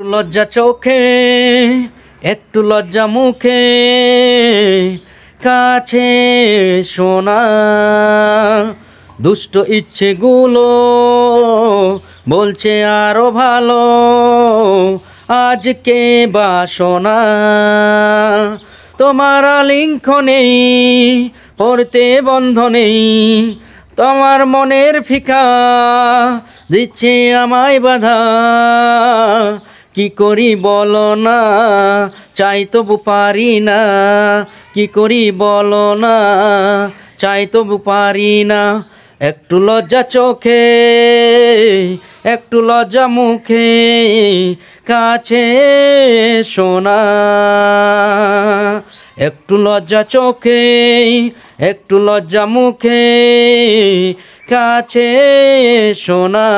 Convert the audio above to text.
লজ্জা চোখে একটু লজ্জা মুখে কাছে শোনা দুষ্ট ইচ্ছেগুলো বলছে আরো ভালো আজকে বাসনা তোমার আলিঙ্গনে পড়তে বন্ধনে তোমার মনের ফিকা দিচ্ছে আমায় বাধা কি করি বলো না চাই তবু পারি না কি করি বলো না চাই তবু পারি না একটু লজ্জা চোখে একটু লজ্জা মুখে কাছে শোনা একটু লজ্জা চোখে একটু লজ্জা মুখে কাছে শোনা।